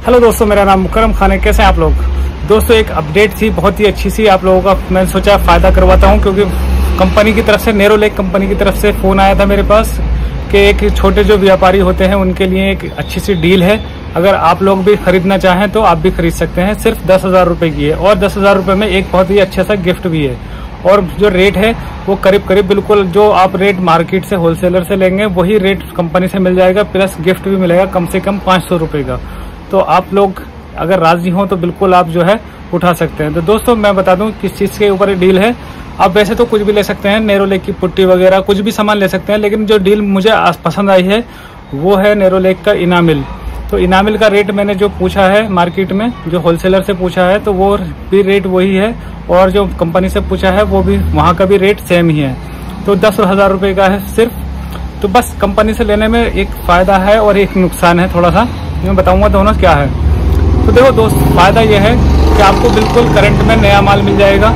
Hello दोस्तों, मेरा नाम मुकरम खान है। कैसे हैं आप लोग? दोस्तों, एक अपडेट थी बहुत ही अच्छी सी, आप लोगों का मैंने सोचा फायदा करवाता हूं, क्योंकि कंपनी की तरफ से, नेरोलैक कंपनी की तरफ से फोन आया था मेरे पास कि एक छोटे जो व्यापारी होते हैं उनके लिए एक अच्छी सी डील है। अगर आप लोग भी खरीदना चाहें तो आप भी खरीद सकते हैं। सिर्फ 10,000 रुपए की है और 10,000 रुपए में एक बहुत ही अच्छा सा गिफ्ट भी है। और जो रेट है वो करीब करीब बिल्कुल जो आप रेट मार्केट से होलसेलर से लेंगे वही रेट कंपनी से मिल जाएगा, प्लस गिफ्ट भी मिलेगा कम से कम 500 रुपए का। तो आप लोग अगर राजी हो तो बिल्कुल आप जो है उठा सकते हैं। तो दोस्तों, मैं बता दूं किस चीज के ऊपर डील है। आप वैसे तो कुछ भी ले सकते हैं, नेरोलैक की पुट्टी वगैरह कुछ भी सामान ले सकते हैं, लेकिन जो डील मुझे पसंद आई है वो है नेरोलैक का इनामिल। तो इनामिल का रेट मैंने जो पूछा है मार्केट में, जो होलसेलर से पूछा है, तो वो भी रेट वही है, और जो कंपनी से पूछा है वो भी वहां का भी रेट सेम ही है। तो 10,000 रुपए का है सिर्फ। तो बस कंपनी से लेने में एक फायदा है और एक नुकसान है थोड़ा सा, मैं बताऊंगा दोनों क्या है। तो देखो दोस्त, फायदा यह है कि आपको बिल्कुल करंट में नया माल मिल जाएगा,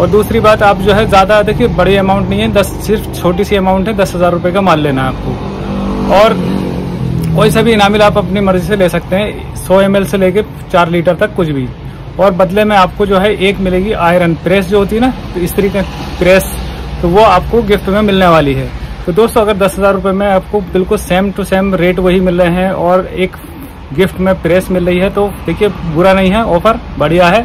और दूसरी बात आप जो है ज्यादा, देखिए बड़ी अमाउंट नहीं है, सिर्फ छोटी सी अमाउंट है, 10,000 रुपए का माल लेना है आपको। और वही सभी इनामिल आप अपनी मर्जी से ले सकते हैं, 100 ml से लेके 4 लीटर तक कुछ भी। और बदले में आपको जो है एक मिलेगी आयरन प्रेस जो होती है ना, तो स्त्री का प्रेस, तो वो आपको गिफ्ट में मिलने वाली है। तो दोस्तों, अगर 10,000 रुपए में आपको बिल्कुल सेम टू सेम रेट वही मिल रहे हैं और एक गिफ्ट में प्रेस मिल रही है, तो देखिए बुरा नहीं है, ऑफर बढ़िया है।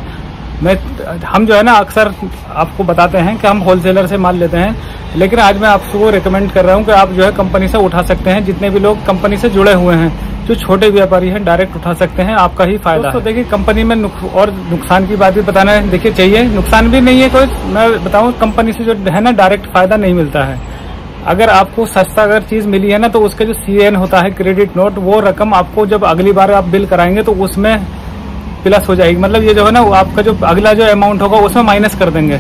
हम जो है ना अक्सर आपको बताते हैं कि हम होलसेलर से माल लेते हैं, लेकिन आज मैं आपको रिकमेंड कर रहा हूं कि आप जो है कंपनी से उठा सकते हैं। जितने भी लोग कंपनी से जुड़े हुए हैं, जो छोटे व्यापारी हैं, डायरेक्ट उठा सकते हैं, आपका ही फायदा है। तो देखिए, कंपनी में और नुकसान की बात भी बताना है, देखिए चाहिए, नुकसान भी नहीं है कोई। मैं बताऊं, कंपनी से जो है ना डायरेक्ट फायदा नहीं मिलता है। अगर आपको सस्ता अगर चीज मिली है ना, तो उसका जो CN होता है, क्रेडिट नोट, वो रकम आपको जब अगली बार आप बिल कराएंगे तो उसमें प्लस हो जाएगी। मतलब ये जो है ना, आपका जो अगला जो अमाउंट होगा उसमें माइनस कर देंगे।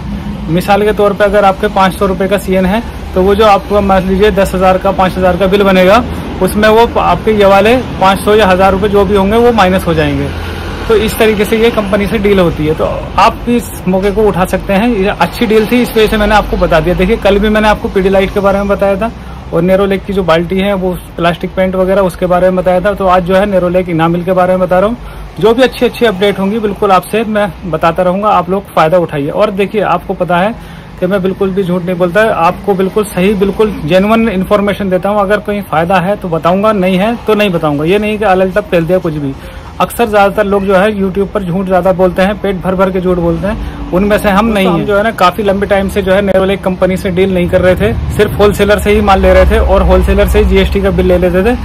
मिसाल के तौर पे अगर आपके 500 रुपए का CN है, तो वो जो आपको मान लीजिए 10,000 का 5,000 का बिल बनेगा, उसमें वो आपके ये वाले 500 या 1,000 रुपए जो भी होंगे वो माइनस हो जाएंगे। तो इस तरीके से ये कंपनी से डील होती है। तो आप भी इस मौके को उठा सकते हैं, ये अच्छी डील थी, इस वजह से मैंने आपको बता दिया। देखिए, कल भी मैंने आपको पीडीलाइट के बारे में बताया था, और नेरोलैक की जो बाल्टी है वो प्लास्टिक पेंट वगैरह उसके बारे में बताया था। तो आज जो है नेरोलैक इनामिल के बारे में बता रहा हूँ। जो भी अच्छी अच्छी अपडेट होंगी बिल्कुल आपसे मैं बताता रहूंगा, आप लोग फायदा उठाइए। और देखिए, आपको पता है कि मैं बिल्कुल भी झूठ नहीं बोलता, आपको बिल्कुल सही, बिल्कुल जेन्युइन इन्फॉर्मेशन देता हूँ। अगर कोई फायदा है तो बताऊंगा, नहीं है तो नहीं बताऊंगा। ये नहीं कि अलग तक फैल दिया कुछ भी। अक्सर ज्यादातर लोग जो है यूट्यूब पर झूठ ज्यादा बोलते हैं, पेट भर भर के झूठ बोलते हैं, उनमें से हम नहीं हैं। जो है ना काफी लंबे टाइम से जो है नेरोलैक कंपनी से डील नहीं कर रहे थे, सिर्फ होलसेलर से ही माल ले रहे थे और होलसेलर से ही GST का बिल ले लेते थे।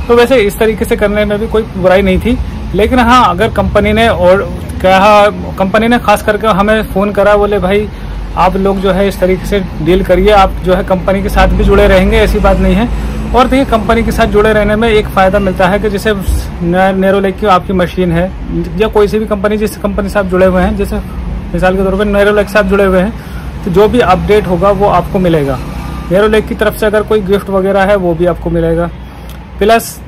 तो वैसे इस तरीके से करने में भी कोई बुराई नहीं थी, लेकिन हाँ, अगर कंपनी ने और कहा, कंपनी ने खास करके हमें फोन करा, बोले भाई आप लोग जो है इस तरीके से डील करिए, आप जो है कंपनी के साथ भी जुड़े रहेंगे, ऐसी बात नहीं है। और देखिए, कंपनी के साथ जुड़े रहने में एक फायदा मिलता है कि जैसे नेरोलैक की आपकी मशीन है या कोई सी भी कंपनी जिस कंपनी से आप जुड़े हुए हैं, जैसे मिसाल के तौर पर नेरोलैक से आप जुड़े हुए हैं, तो जो भी अपडेट होगा वो आपको मिलेगा। नेरोलैक की तरफ से अगर कोई गिफ्ट वगैरह है वो भी आपको मिलेगा, प्लस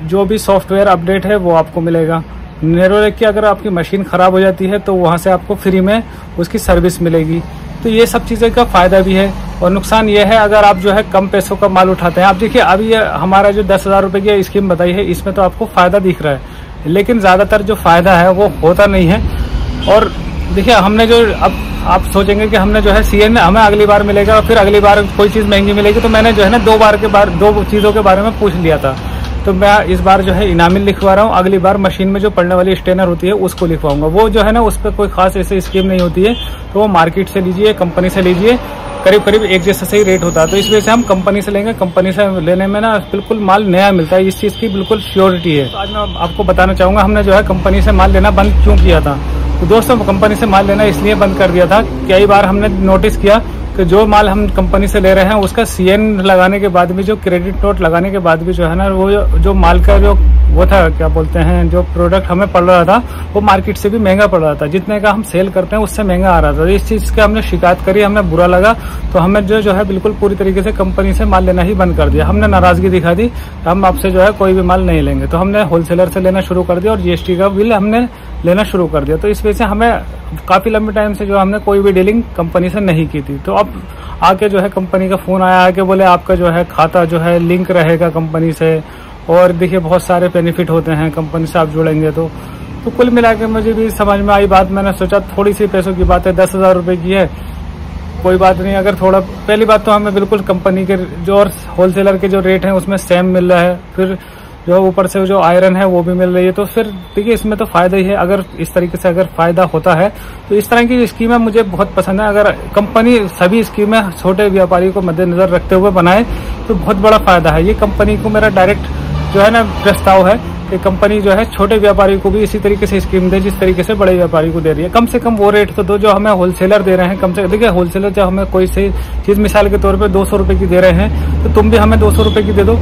जो भी सॉफ्टवेयर अपडेट है वो आपको मिलेगा। नेरोलैक की अगर आपकी मशीन खराब हो जाती है तो वहां से आपको फ्री में उसकी सर्विस मिलेगी। तो ये सब चीजें का फायदा भी है। और नुकसान ये है, अगर आप जो है कम पैसों का माल उठाते हैं, आप देखिए अभी हमारा जो 10,000 रुपए की स्कीम बताई है, इसमें तो आपको फायदा दिख रहा है, लेकिन ज्यादातर जो फायदा है वो होता नहीं है। और देखिए, हमने जो, अब आप सोचेंगे कि हमने जो है CN हमें अगली बार मिलेगा, फिर अगली बार कोई चीज महंगी मिलेगी, तो मैंने जो है ना दो चीजों के बारे में पूछ लिया था। तो मैं इस बार जो है इनामिल लिखवा रहा हूँ, अगली बार मशीन में जो पड़ने वाली स्टेनर होती है उसको लिखवाऊंगा। वो जो है ना उस पर कोई खास ऐसी स्कीम नहीं होती है, तो वो मार्केट से लीजिए, कंपनी से लीजिए, करीब करीब एक जैसा सही रेट होता है। तो इस वजह से हम कंपनी से लेंगे, कंपनी से लेने में ना बिल्कुल माल नया मिलता है, इस चीज की बिल्कुल श्योरिटी है। तो आज मैं आपको बताना चाहूंगा हमने जो है कंपनी से माल लेना बंद क्यों किया था। तो दोस्तों, कंपनी से माल लेना इसलिए बंद कर दिया था, कई बार हमने नोटिस किया कि जो माल हम कंपनी से ले रहे हैं उसका CN लगाने के बाद भी, जो क्रेडिट नोट लगाने के बाद भी जो है ना, वो जो माल का जो वो था, क्या बोलते हैं, जो प्रोडक्ट हमें पड़ रहा था वो मार्केट से भी महंगा पड़ रहा था, जितने का हम सेल करते हैं उससे महंगा आ रहा था। तो इस चीज की हमने शिकायत करी, हमें बुरा लगा, तो हमें जो है बिल्कुल पूरी तरीके से कंपनी से माल लेना ही बंद कर दिया। हमने नाराजगी दिखा दी, हम आपसे जो है कोई भी माल नहीं लेंगे। तो हमने होलसेलर से लेना शुरू कर दिया और GST का बिल हमने लेना शुरू कर दिया। तो इस वजह से हमें काफी लंबे टाइम से जो हमने कोई भी डीलिंग कंपनी से नहीं की थी। तो अब आके जो है कंपनी का फोन आया है कि बोले आपका जो है खाता जो है लिंक रहेगा कंपनी से, और देखिए बहुत सारे बेनिफिट होते हैं कंपनी से आप जुड़ेंगे तो कुल मिला के मुझे भी समझ में आई बात। मैंने सोचा थोड़ी सी पैसों की बात है, 10,000 रुपये की है, कोई बात नहीं। अगर थोड़ा पहली बात तो हमें बिल्कुल कंपनी के जो और होलसेलर के जो रेट हैं उसमें सेम मिल रहा है, फिर जो ऊपर से जो आयरन है वो भी मिल रही है, तो फिर देखिए इसमें तो फायदा ही है। अगर इस तरीके से अगर फायदा होता है तो इस तरह की स्कीमें मुझे बहुत पसंद है। अगर कंपनी सभी स्कीमें छोटे व्यापारी को मद्देनजर रखते हुए बनाए तो बहुत बड़ा फायदा है। ये कंपनी को मेरा डायरेक्ट जो है ना प्रस्ताव है कि कंपनी जो है छोटे व्यापारी को भी इसी तरीके से स्कीम दे जिस तरीके से बड़े व्यापारी को दे रही है। कम से कम वो रेट तो दो जो हमें होलसेलर दे रहे हैं। कम से देखिए होलसेलर जब हमें कोई सी चीज मिसाल के तौर पे 200 रुपए की दे रहे हैं तो तुम भी हमें 200 रुपए की दे दो,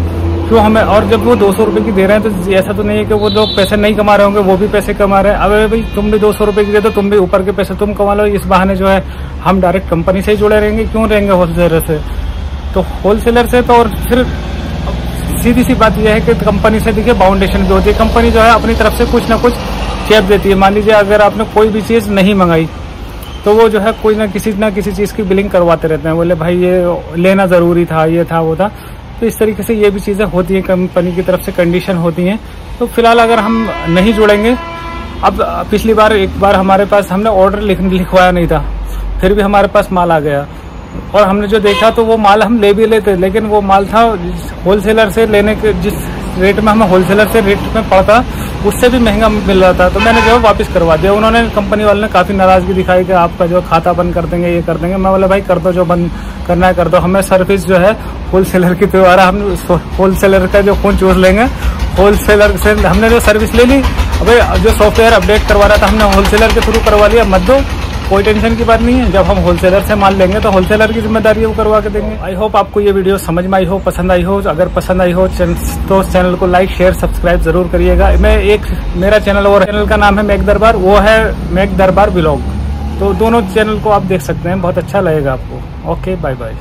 क्यों हमें। और जब वो 200 रुपए की दे रहे हैं तो ऐसा तो नहीं है कि वो लोग पैसे नहीं कमा रहे होंगे, वो भी पैसे कमा रहे हैं। अब भाई तुम भी 200 रुपए की दे दो, तुम भी ऊपर के पैसे तुम कमा लो। इस बहाने जो है हम डायरेक्ट कंपनी से ही जुड़े रहेंगे, क्यों रहेंगे होलसेलर से। तो होलसेलर से तो और फिर सीधी सी बात यह है कि कंपनी से देखिए बाउंडेशन भी होती है। कंपनी जो है अपनी तरफ से कुछ ना कुछ चेप देती है। मान लीजिए अगर आपने कोई भी चीज नहीं मंगाई तो वो जो है कोई ना किसी चीज की बिलिंग करवाते रहते हैं, बोले भाई ये लेना जरूरी था, ये था वो था। तो इस तरीके से ये भी चीजें होती हैं, कंपनी की तरफ से कंडीशन होती हैं। तो फिलहाल अगर हम नहीं जुड़ेंगे, अब पिछली बार एक बार हमारे पास हमने ऑर्डर लिखवाया नहीं था, फिर भी हमारे पास माल आ गया और हमने जो देखा तो वो माल हम ले भी लेते, लेकिन वो माल था होलसेलर से लेने के जिस रेट में हमें होलसेलर से रेट में पड़ता उससे भी महंगा मिल रहा था। तो मैंने जो वापस करवा दिया। उन्होंने कंपनी वाले ने काफी नाराजगी दिखाई कि आपका जो खाता बंद कर देंगे, ये कर देंगे। मैं बोला भाई कर दो, जो बंद करना है कर दो। हमें सर्विस जो है होलसेलर के द्वारा हम होलसेलर का जो फोन चूज लेंगे, होलसेलर से हमने जो सर्विस ले ली। अब जो सॉफ्टवेयर अपडेट करवा रहा था हमने होलसेलर के थ्रू करवा लिया, मत दो, कोई टेंशन की बात नहीं है। जब हम होलसेलर से माल लेंगे तो होलसेलर की जिम्मेदारी है वो करवा के देंगे। आई होप आपको ये वीडियो समझ में आई हो, पसंद आई हो। अगर पसंद आई हो तो चैनल को लाइक शेयर सब्सक्राइब जरूर करिएगा। मेरा चैनल और चैनल का नाम है मैक दरबार, वो है मैक दरबार व्लॉग। तो दोनों चैनल को आप देख सकते हैं, बहुत अच्छा लगेगा आपको। Okay, bye bye.